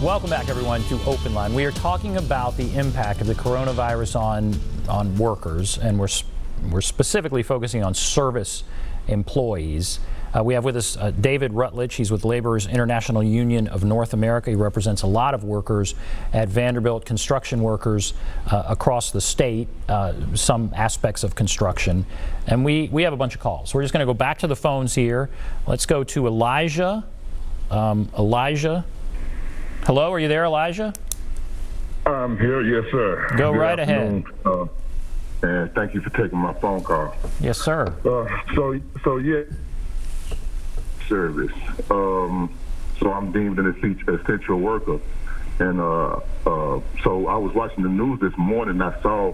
Welcome back, everyone, to OpenLine. We are talking about the impact of the coronavirus on workers, and we're specifically focusing on service employees. We have with us David Rutledge. He's with Laborers International Union of North America. He represents a lot of workers at Vanderbilt, construction workers across the state, some aspects of construction. And we have a bunch of calls. We're just going to go back to the phones here. Let's go to Elijah. Elijah. Hello, are you there, Elijah? I'm here, yes, sir. Go right ahead. And thank you for taking my phone call. Yes, sir. So yeah, service. So I'm deemed an essential worker, and so I was watching the news this morning. And I saw,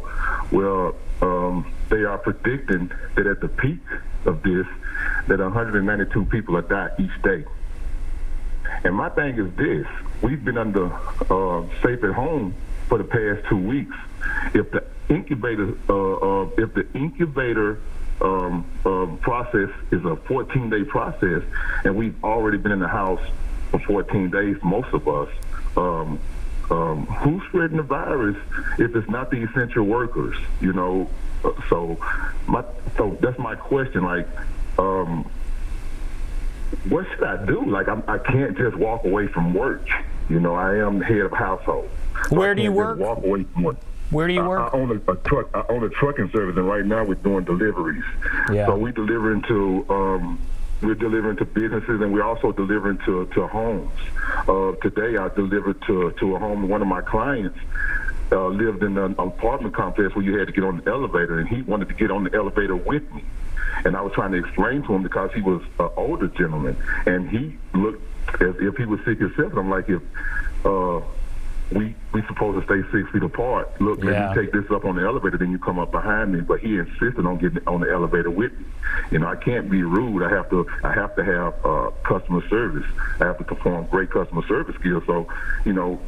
they are predicting that at the peak of this, that 192 people will die each day. And my thing is this: we've been under safe at home for the past 2 weeks. If the incubator process is a 14-day process, and we've already been in the house for 14 days, most of us, who's spreading the virus if it's not the essential workers? You know, so that's my question. Like, what should I do? Like, I can't just walk away from work. You know, I am the head of household. So Where do you work? Walk away from work. Where do you work? I own a truck. I own a trucking service, and right now we're doing deliveries. Yeah. So we're delivering to businesses, and we're also delivering to homes. Today I delivered to a home. One of my clients lived in an apartment complex where you had to get on the elevator, and he wanted to get on the elevator with me. And I was trying to explain to him, because he was an older gentleman, and he looked as if he was sick himself. And I'm like, if we supposed to stay 6 feet apart. Look, let me take this up on the elevator, then you come up behind me. But he insisted on getting on the elevator with me. You know, I can't be rude. I have to have customer service. I have to perform great customer service skills. So, you know,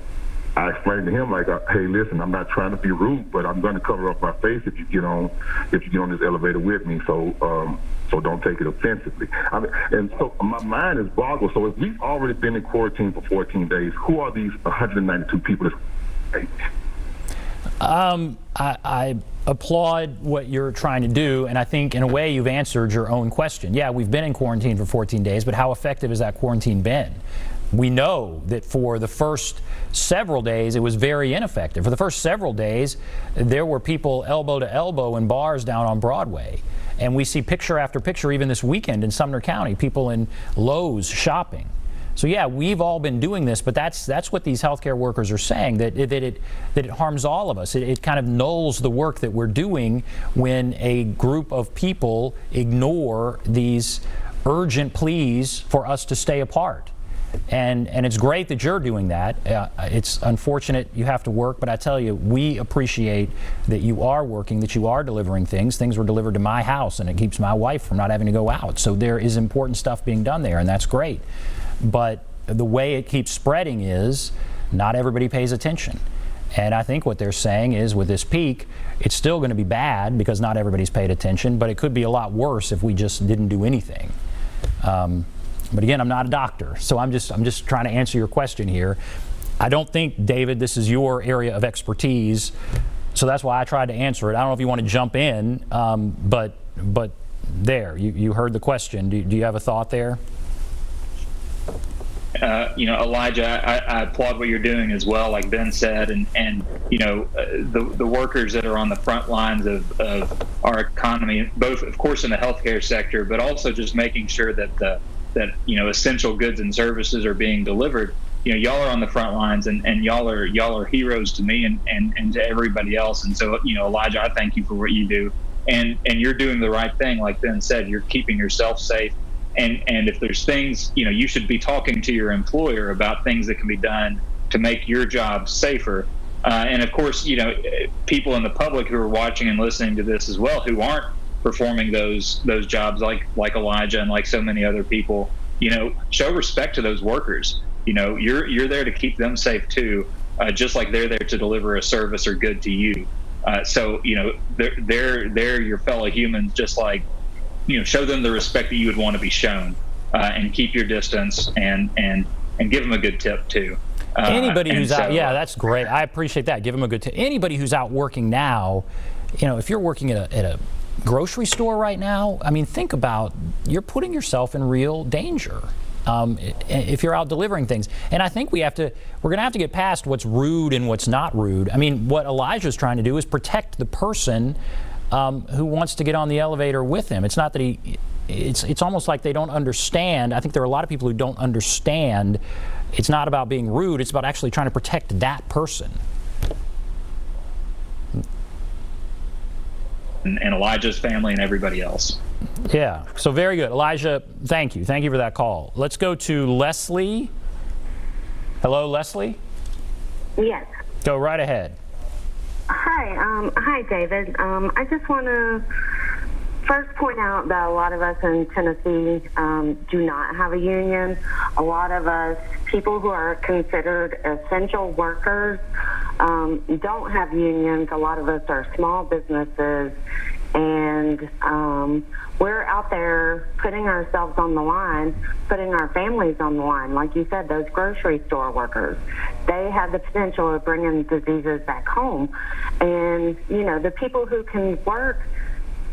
I explained to him, like, hey, listen, I'm not trying to be rude, but I'm going to cover up my face if you get on this elevator with me. So don't take it offensively. And so my mind is boggled. So if we've already been in quarantine for 14 days, who are these 192 people? I applaud what you're trying to do, and I think in a way you've answered your own question. Yeah, we've been in quarantine for 14 days, but how effective has that quarantine been? We know that for the first several days it was very ineffective. For the first several days there were people elbow to elbow in bars down on Broadway. And we see picture after picture even this weekend in Sumner County, people in Lowe's shopping. So yeah, we've all been doing this, but that's what these healthcare workers are saying, that it harms all of us. It kind of nulls the work that we're doing when a group of people ignore these urgent pleas for us to stay apart. And it's great that you're doing that. It's unfortunate you have to work, but I tell you, we appreciate that you are working, that you are delivering things. Things were delivered to my house, and it keeps my wife from not having to go out. So there is important stuff being done there, and that's great. But the way it keeps spreading is not everybody pays attention. And I think what they're saying is, with this peak, it's still going to be bad because not everybody's paid attention, but it could be a lot worse if we just didn't do anything. But again, I'm not a doctor, so I'm just trying to answer your question here. I don't think, David, this is your area of expertise, so that's why I tried to answer it. I don't know if you want to jump in, but there, you heard the question. Do you have a thought there? You know, Elijah, I applaud what you're doing as well, like Ben said, and you know, the workers that are on the front lines of our economy, both, of course, in the healthcare sector, but also just making sure that you know, essential goods and services are being delivered. You know, y'all are on the front lines, and y'all are heroes to me and to everybody else. And so, you know, Elijah, I thank you for what you do, and you're doing the right thing. Like Ben said, you're keeping yourself safe. And if there's things, you know, you should be talking to your employer about things that can be done to make your job safer. And of course, you know, people in the public who are watching and listening to this as well, who aren't performing those jobs like Elijah and like so many other people, you know, show respect to those workers. You know, you're there to keep them safe too, just like they're there to deliver a service or good to you. So, you know, they're your fellow humans, just like, you know, show them the respect that you would want to be shown, and keep your distance, and give them a good tip too. Anybody who's out, yeah, that's great. I appreciate that. Give them a good tip. Anybody who's out working now, you know, if you're working at a grocery store right now, I mean, think about, you're putting yourself in real danger if you're out delivering things. And I think we're going to have to get past what's rude and what's not rude. I mean, what Elijah's trying to do is protect the person who wants to get on the elevator with him. It's not that it's almost like they don't understand. I think there are a lot of people who don't understand. It's not about being rude. It's about actually trying to protect that person. And Elijah's family and everybody else. Yeah, so very good. Elijah, thank you. Thank you for that call. Let's go to Leslie. Hello, Leslie? Yes. Go right ahead. Hi, David. I just want to first point out that a lot of us in Tennessee do not have a union. A lot of us, people who are considered essential workers, don't have unions. A lot of us are small businesses, and we're out there putting ourselves on the line, putting our families on the line. Like you said, those grocery store workers, they have the potential of bringing diseases back home. And, you know, the people who can work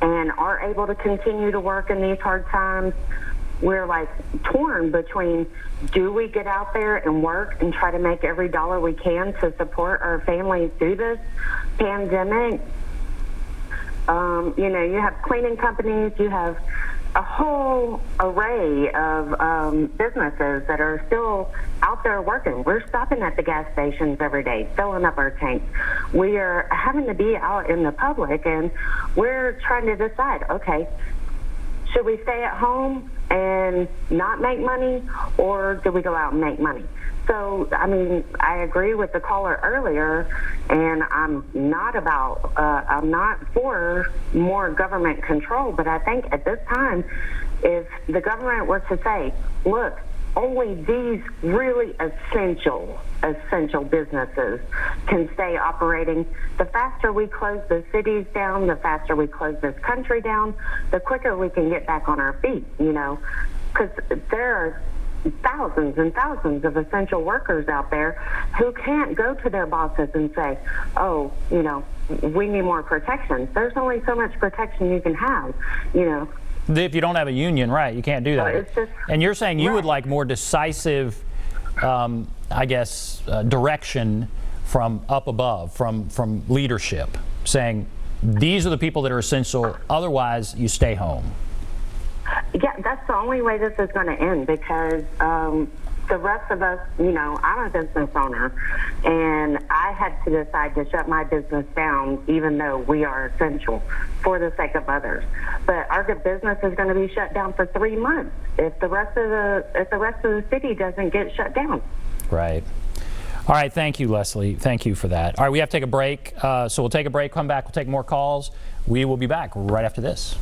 and are able to continue to work in these hard times, we're like torn between, do we get out there and work and try to make every dollar we can to support our families through this pandemic? You know, you have cleaning companies, you have a whole array of businesses that are still out there working. We're stopping at the gas stations every day, filling up our tanks. We are having to be out in the public, and we're trying to decide, okay, should we stay at home and not make money, or do we go out and make money? So, I mean, I agree with the caller earlier, and I'm not for more government control, but I think at this time, if the government were to say, look, only these really essential businesses can stay operating, the faster we close the cities down, the faster we close this country down, the quicker we can get back on our feet, you know, because there are thousands and thousands of essential workers out there who can't go to their bosses and say, oh, you know, we need more protection. There's only so much protection you can have, you know. If you don't have a union, right, you can't do that. And you're saying you would like more decisive, I guess, direction from up above, from leadership, saying these are the people that are essential, otherwise you stay home. Yeah, that's the only way this is going to end, because the rest of us, you know, I'm a business owner, and I had to decide to shut my business down, even though we are essential, for the sake of others. But our business is going to be shut down for 3 months if the rest of the city doesn't get shut down. Right. All right. Thank you, Leslie. Thank you for that. All right. We have to take a break. So we'll take a break, come back, we'll take more calls. We will be back right after this.